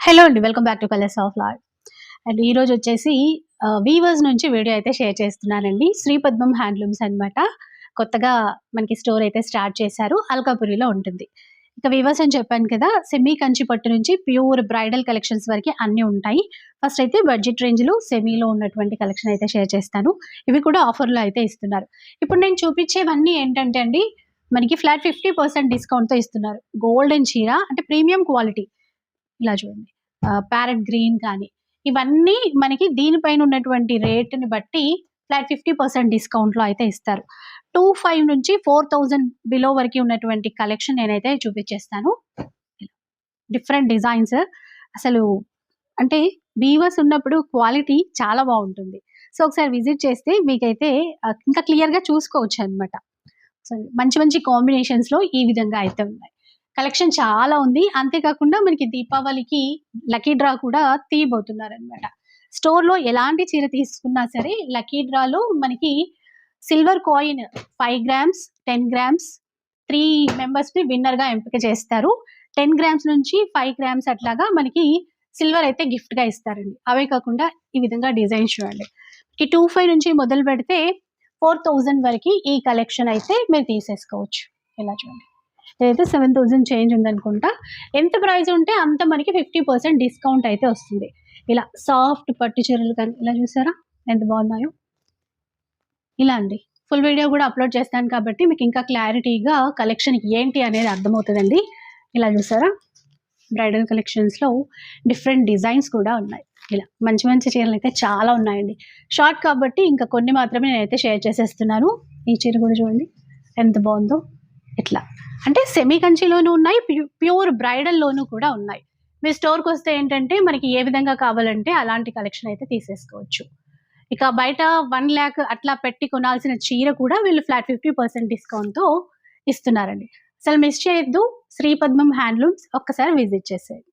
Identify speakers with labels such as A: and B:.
A: Hello అండి. Welcome back to colours of lot. And ఈరోజు వచ్చేసి వీవర్స్ నుంచి వీడియో అయితే షేర్ చేస్తున్నానండి. శ్రీపద్మం హ్యాండ్లూమ్స్ అన్నమాట. కొత్తగా మనకి స్టోర్ అయితే స్టార్ట్ చేశారు. అల్కాపురిలో ఉంటుంది. ఇక వీవర్స్ అని చెప్పాను కదా! సెమీ కంచి పట్టు నుంచి ప్యూర్ బ్రైడల్ కలెక్షన్స్ వరకి అన్నీ ఉంటాయి. ఫస్ట్ అయితే బడ్జెట్ రేంజ్‌లో సెమీలో ఉన్నటువంటి కలెక్షన్ అయితే షేర్ చేస్తాను. ఇవి కూడా ఆఫర్‌లో అయితే ఇస్తున్నారు. ఇప్పుడు నేను చూపించేవన్నీ ఏంటంటే అండి, మనకి ఫ్లాట్ 50% డిస్కౌంట్‌తో ఇస్తున్నారు. గోల్డెన్ చీర అంటే ప్రీమియం క్వాలిటీ. ఇలా చూడండి. ప్యారట్ గ్రీన్ కానీ, ఇవన్నీ మనకి దీనిపైన ఉన్నటువంటి రేట్‌ని బట్టి ఫ్లాట్ 50% డిస్కౌంట్‌లో అయితే ఇస్తారు. 25 నుంచి 4000 బిలో వరకి ఉన్నటువంటి కలెక్షన్ నేనైతే చూపించేస్తాను. డిఫరెంట్ డిజైన్స్ అసలు అంటే వీవర్స్ ఉన్నప్పుడు క్వాలిటీ చాలా బావుంటుంది. సో, ఒకసారి విజిట్ చేస్తే మీకైతే ఇంకా క్లియర్‌గా చూసుకోవచ్చనమాట. సో, మంచి మంచి కాంబినేషన్స్‌లో ఈ విధంగా అయితే ఉన్నాయి. కలెక్షన్ చాలా ఉంది. అంతే కాకుండా మనకి దీపావళికి లక్కీ డ్రా కూడా తీయబోతున్నారనమాట. స్టోర్‌లో ఎలాంటి చీర తీసుకున్నా సరే లక్కీ డ్రాలో మనకి సిల్వర్ కాయిన్ 5 గ్రామ్స్, 10 గ్రామ్స్ 3 మెంబర్స్‌ని విన్నర్‌గా ఎంపిక చేస్తారు. 10 గ్రామ్స్ నుంచి 5 గ్రామ్స్ అట్లాగా మనకి సిల్వర్ అయితే గిఫ్ట్‌గా ఇస్తారండి. అవే కాకుండా ఈ విధంగా డిజైన్స్ చూడండి. ఈ 25 నుంచి మొదలుపెడితే 4000 వరకి ఈ కలెక్షన్ అయితే మీరు తీసేసుకోవచ్చు. ఇలా చూడండి. ఇదైతే 7000 చేంజ్ ఉందనుకుంటా. ఎంత ప్రైస్ ఉంటే అంత మనకి 50% డిస్కౌంట్ అయితే వస్తుంది. ఇలా సాఫ్ట్ పట్టు చీరలు కానీ ఇలా చూసారా ఎంత బాగున్నాయో. ఇలా అండి. ఫుల్ వీడియో కూడా అప్లోడ్ చేస్తాను కాబట్టి మీకు ఇంకా క్లారిటీగా కలెక్షన్ ఏంటి అనేది అర్థమవుతదండి. ఇలా చూసారా బ్రైడల్ కలెక్షన్స్‌లో డిఫరెంట్ డిజైన్స్ కూడా ఉన్నాయి. ఇలా మంచి మంచి చీరలైతే చాలా ఉన్నాయండి. షార్ట్ కాబట్టి ఇంకా కొన్ని మాత్రమే నేనైతే షేర్ చేసేస్తున్నాను. ఈ చీర కూడా చూడండి ఎంత బాగుందో. ఇట్లా అంటే సెమీ కంచిలోనూ ఉన్నాయి. ప్యూర్ బ్రైడల్‌లోనూ కూడా ఉన్నాయి. మీ స్టోర్‌కొస్తే ఏంటంటే మనకి ఏ విధంగా కావాలంటే అలాంటి కలెక్షన్ అయితే తీసేసుకోవచ్చు. ఇక బయట 1,00,000 అట్లా పెట్టి కొనాల్సిన చీర కూడా వీళ్ళు ఫ్లాట్ 50% డిస్కౌంట్‌తో ఇస్తున్నారండి. అసలు మిస్ చేయొద్దు. శ్రీపద్మం హ్యాండ్లూమ్స్ ఒక్కసారి విజిట్ చేసేయండి.